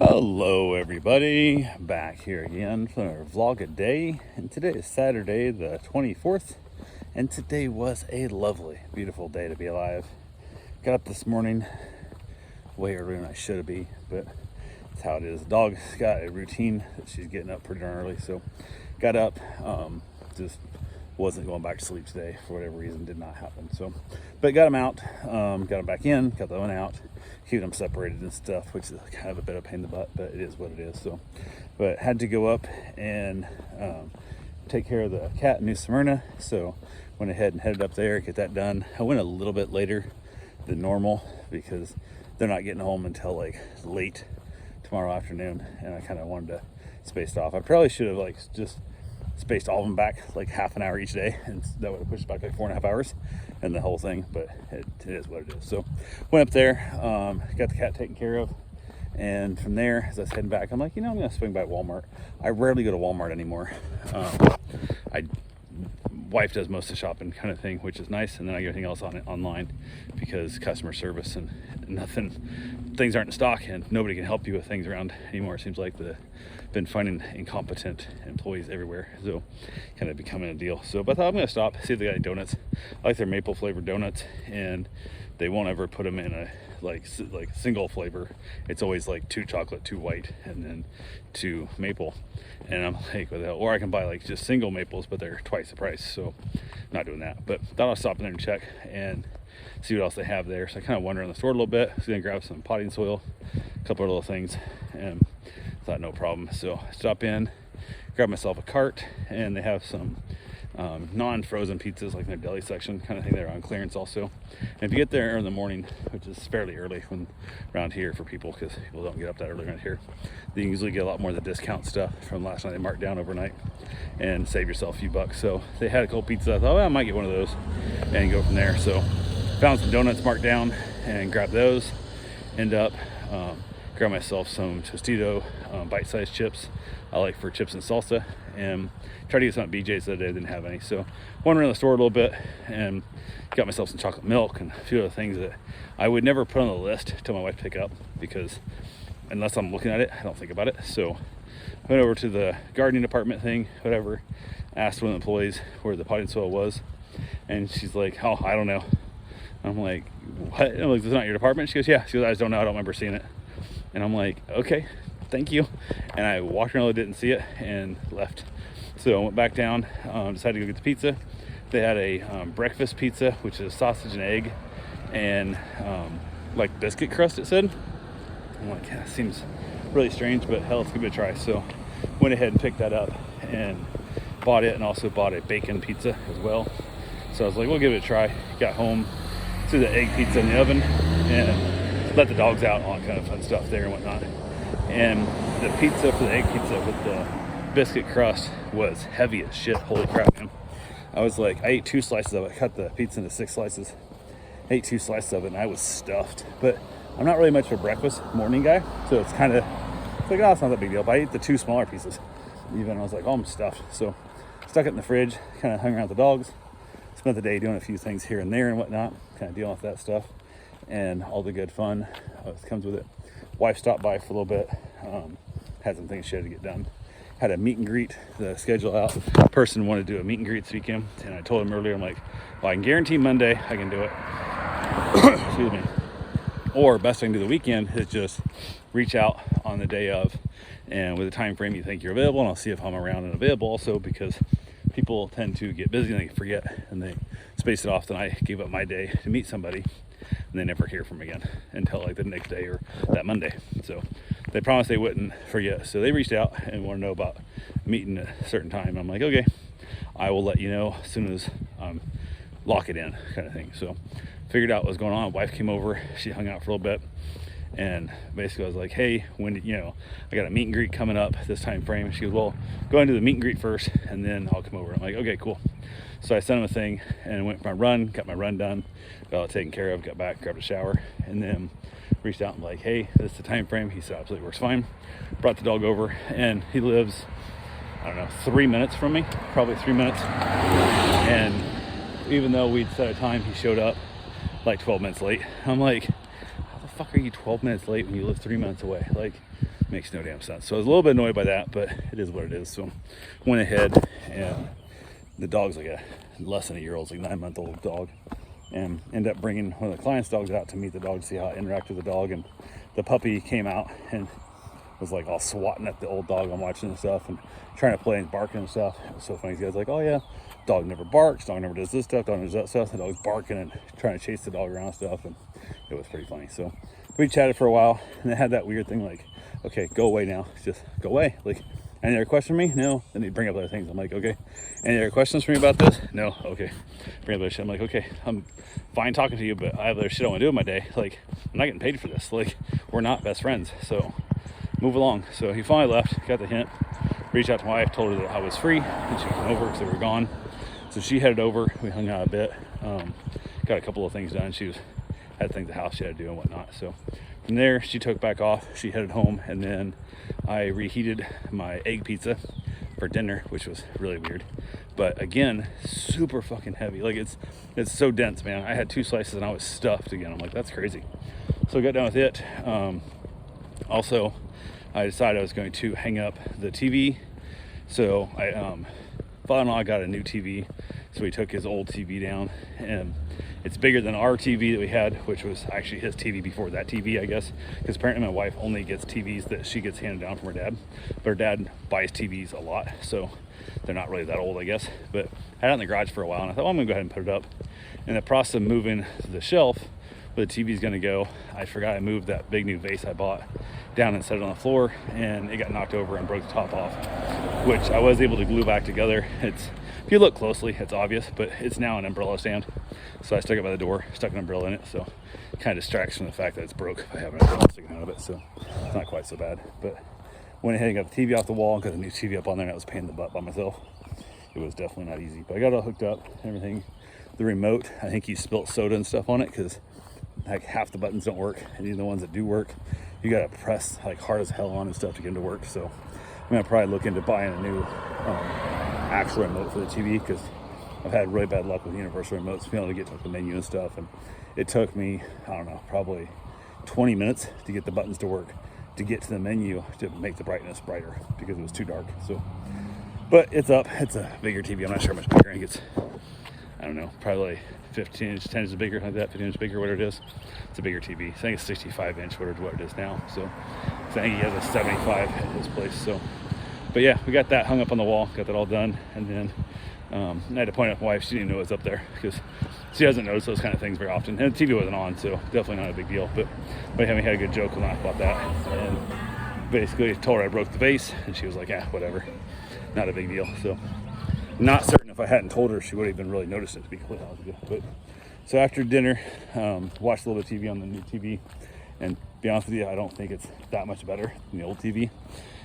Hello everybody, back here again for another vlog a day, and today is Saturday the 24th, and today was a lovely, beautiful day to be alive. Got up this morning way earlier than I should be, but that's how it is. The dog's got a routine that she's getting up pretty darn early, so got up, just wasn't going back to sleep today for whatever reason. Did not happen. So, but got them out, got them back in, got the one out, keeping them separated and stuff, which is kind of a bit of a pain in the butt, but it is what it is. So, but had to go up and take care of the cat in New Smyrna. So went ahead and headed up there, get that done. I went a little bit later than normal because they're not getting home until like late tomorrow afternoon, and I kind of wanted to space it off. I probably should have like just spaced all of them back like half an hour each day, and that would have pushed back like 4.5 hours and the whole thing, but it is what it is. So went up there, got the cat taken care of, and from there as I was heading back, I'm like, I'm gonna swing by Walmart. I rarely go to Walmart anymore. Wife does most of the shopping kind of thing, which is nice, and then I get everything else on it online because customer service and things aren't in stock and nobody can help you with things around anymore. It seems like been finding incompetent employees everywhere, so kind of becoming a deal. So but I thought I'm gonna stop, see if they got any donuts. I like their maple flavored donuts, and they won't ever put them in a like single flavor. It's always like 2 chocolate, 2 white, and then 2 maple. And I'm like, what the hell? Or I can buy like just single maples, but they're twice the price, so not doing that. But thought I'll stop in there and check and see what else they have there. So I kind of wandered around the store a little bit. So then grab some potting soil, a couple of little things, and thought no problem. So stop in, grab myself a cart, and they have some non-frozen pizzas like in their deli section kind of thing. They're on clearance also. And if you get there in the morning, which is fairly early when around here for people, because people don't get up that early around here, you can usually get a lot more of the discount stuff from last night. They marked down overnight and save yourself a few bucks. So they had a cold pizza. I thought, well, I might get one of those and go from there. So found some donuts marked down and grabbed those. End up grab myself some Tostito bite-sized chips I like for chips and salsa, and tried to get some at BJ's the other day. Didn't have any, so went around the store a little bit and got myself some chocolate milk and a few other things that I would never put on the list till my wife pick up, because unless I'm looking at it, I don't think about it. So went over to the gardening department thing, whatever, asked one of the employees where the potting soil was, and she's like, oh, I don't know. I'm like, what? I'm like, this is not your department? She goes, yeah. She goes, I just don't know, I don't remember seeing it. And I'm like, okay, thank you. And I walked around, didn't see it, and left. So I went back down, decided to go get the pizza. They had a breakfast pizza, which is sausage and egg and like biscuit crust, it said. I'm like, yeah, seems really strange, but hell, let's give it a try. So went ahead and picked that up and bought it, and also bought a bacon pizza as well. So I was like, we'll give it a try. Got home, threw the egg pizza in the oven, and let the dogs out, all that kind of fun stuff there and whatnot. And the pizza for the egg pizza with the biscuit crust was heavy as shit. Holy crap, man. I was like, I ate 2 slices of it, cut the pizza into 6 slices, ate 2 slices of it, and I was stuffed. But I'm not really much of a breakfast morning guy, so it's like, oh, it's not that big deal. But I ate the 2 smaller pieces even. I was like, oh, I'm stuffed. So stuck it in the fridge, kind of hung around with the dogs, spent the day doing a few things here and there and whatnot, kind of dealing with that stuff and all the good fun that comes with it. Wife stopped by for a little bit, had some things she had to get done. Had a meet and greet, the schedule out. Person wanted to do a meet and greet this weekend, and I told him earlier, I'm like, well, I can guarantee Monday I can do it. Excuse me. Or best thing to do the weekend is just reach out on the day of, and with a time frame you think you're available, and I'll see if I'm around and available also, because people tend to get busy and they forget and they space it off. Then I gave up my day to meet somebody, and they never hear from again until like the next day or that Monday. So they promised they wouldn't forget. So they reached out and want to know about meeting at a certain time. I'm like, okay, I will let you know as soon as lock it in, kind of thing. So figured out what was going on. Wife came over, she hung out for a little bit, and basically I was like, hey, when did I got a meet and greet coming up this time frame. She goes, well, go into the meet and greet first and then I'll come over. I'm like, okay, cool. So I sent him a thing and went for my run, got my run done, got it taken care of, got back, grabbed a shower, and then reached out and like, hey, this is the time frame. He said absolutely works fine. Brought the dog over, and he lives, I don't know, 3 minutes from me, probably 3 minutes. And even though we'd set a time, he showed up like 12 minutes late. I'm like, how the fuck are you 12 minutes late when you live 3 minutes away? Like, makes no damn sense. So I was a little bit annoyed by that, but it is what it is. So went ahead, and the dog's like a less than a year old, it's like 9-month-old dog, and ended up bringing one of the client's dogs out to meet the dog, to see how I interact with the dog. And the puppy came out and was like all swatting at the old dog I'm watching and stuff, and trying to play and barking and stuff. It was so funny. The guy's like, oh yeah, dog never barks, dog never does this stuff, dog never does that stuff. The dog's barking and trying to chase the dog around and stuff, and it was pretty funny. So we chatted for a while, and they had that weird thing like, okay, go away now, just go away. Like, any other question for me? No. Then they bring up other things. I'm like, okay. Any other questions for me about this? No. Okay. Bring up other shit. I'm like, okay, I'm fine talking to you, but I have other shit I want to do in my day. Like, I'm not getting paid for this. Like, we're not best friends. So move along. So he finally left, got the hint, reached out to my wife, told her that I was free and she could come over because they were gone. So she headed over. We hung out a bit. Got a couple of things done. She had things at the house she had to do and whatnot. So from there, she took back off. She headed home, and then I reheated my egg pizza for dinner, which was really weird. But again, super fucking heavy. Like, it's so dense, man. I had 2 slices and I was stuffed again. I'm like, that's crazy. So I got done with it. Also, I decided I was going to hang up the TV. So I father-in-law got a new TV, so he took his old TV down, and it's bigger than our TV that we had, which was actually his TV before that TV, I guess, because apparently my wife only gets TVs that she gets handed down from her dad, but her dad buys TVs a lot, so they're not really that old, I guess. But I had it in the garage for a while, and I thought, well, I'm gonna go ahead and put it up. In the process of moving the shelf where the TV's gonna go, I forgot I moved that big new vase I bought down and set it on the floor, and it got knocked over and broke the top off, which I was able to glue back together. If you look closely, it's obvious, but it's now an umbrella stand. So I stuck it by the door, stuck an umbrella in it, so it kind of distracts from the fact that it's broke if I have an umbrella sticking out of it, so it's not quite so bad. But went ahead and got the TV off the wall and got the new TV up on there, and I was a pain in the butt by myself. It was definitely not easy, but I got it all hooked up, everything. The remote, I think he spilt soda and stuff on it, because like half the buttons don't work, and even the ones that do work, you gotta press like hard as hell on and stuff to get them to work. So I'm gonna probably look into buying a new actual remote for the TV, because I've had really bad luck with universal remotes being able to get to the menu and stuff, and it took me, I don't know, probably 20 minutes to get the buttons to work, to get to the menu to make the brightness brighter, because it was too dark. So, but it's up. It's a bigger TV. I'm not sure how much bigger. I think it's, I don't know, probably 15 inch, 10 inches bigger, like that, 15 inches bigger, whatever it is. It's a bigger TV. I think it's 65 inch, whatever it is now. So I think he has a 75 at his place. So, but yeah, we got that hung up on the wall, got that all done, and then I had to point out to my wife, she didn't know it was up there, because she doesn't notice those kind of things very often. And the TV wasn't on, so definitely not a big deal. But we had a good joke with her about that, and basically told her I broke the vase, and she was like, yeah, whatever, not a big deal. So not certain if I hadn't told her she would have even really noticed it, to be completely honest with you. But so after dinner, watched a little bit of TV on the new TV, and to be honest with you, I don't think it's that much better than the old TV,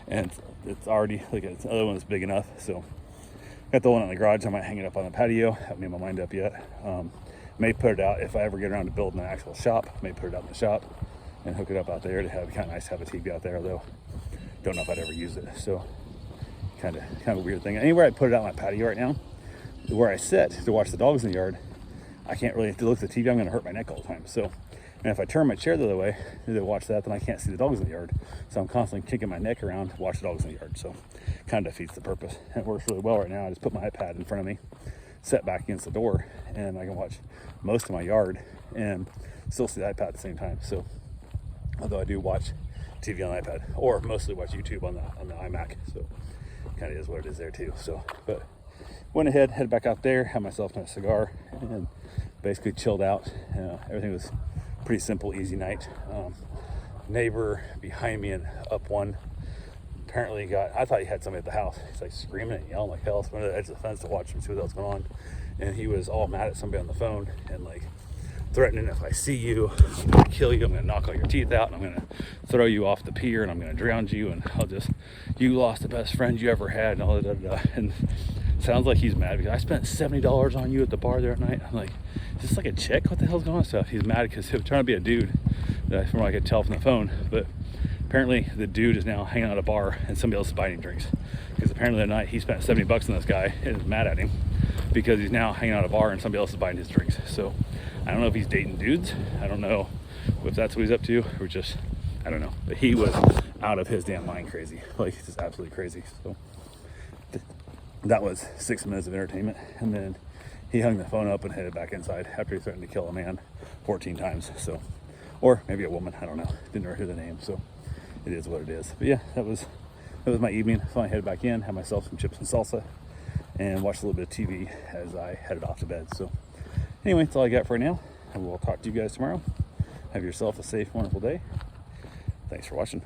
and it's already like the other one is big enough. So got the one in the garage. I might hang it up on the patio. Haven't made my mind up yet. May put it out if I ever get around to building an actual shop. May put it out in the shop and hook it up out there. To have kind of nice to have a TV out there, although don't know if I'd ever use it. So kind of a weird thing. Anywhere I put it out on my patio right now, where I sit to watch the dogs in the yard, I can't really, if you look at the TV, I'm going to hurt my neck all the time. So, and if I turn my chair the other way to watch that, then I can't see the dogs in the yard. So I'm constantly kicking my neck around to watch the dogs in the yard. So kind of defeats the purpose. It works really well right now. I just put my iPad in front of me, set back against the door, and I can watch most of my yard and still see the iPad at the same time. So although I do watch TV on the iPad, or mostly watch YouTube on the iMac. So kind of is what it is there too. So, but went ahead, headed back out there, had myself a cigar, and basically chilled out. Everything was pretty simple, easy night. Neighbor behind me and up one apparently I thought he had somebody at the house. He's like screaming and yelling like hell. So I went to the edge of the fence to watch him, see what else going on. And he was all mad at somebody on the phone and like threatening, if I see you, I'm gonna kill you, I'm gonna knock all your teeth out, and I'm gonna throw you off the pier, and I'm gonna drown you, and you lost the best friend you ever had, and all that. And sounds like he's mad because I spent $70 on you at the bar there at night. I'm like, is this like a chick? What the hell's going on? Stuff. He's mad because he was trying to be a dude, from what I could tell from the phone. But apparently the dude is now hanging out at a bar and somebody else is buying him drinks. Because apparently that night he spent $70 on this guy and is mad at him because he's now hanging out at a bar and somebody else is buying his drinks. So I don't know if he's dating dudes. I don't know if that's what he's up to, or just, I don't know. But he was out of his damn mind crazy. Like, just absolutely crazy. So that was 6 minutes of entertainment. And then he hung the phone up and headed back inside after he threatened to kill a man 14 times. So, or maybe a woman, I don't know. Didn't know the name, so it is what it is. But yeah, that was my evening. Finally headed back in, had myself some chips and salsa, and watched a little bit of TV as I headed off to bed. So anyway, that's all I got for now. I will talk to you guys tomorrow. Have yourself a safe, wonderful day. Thanks for watching.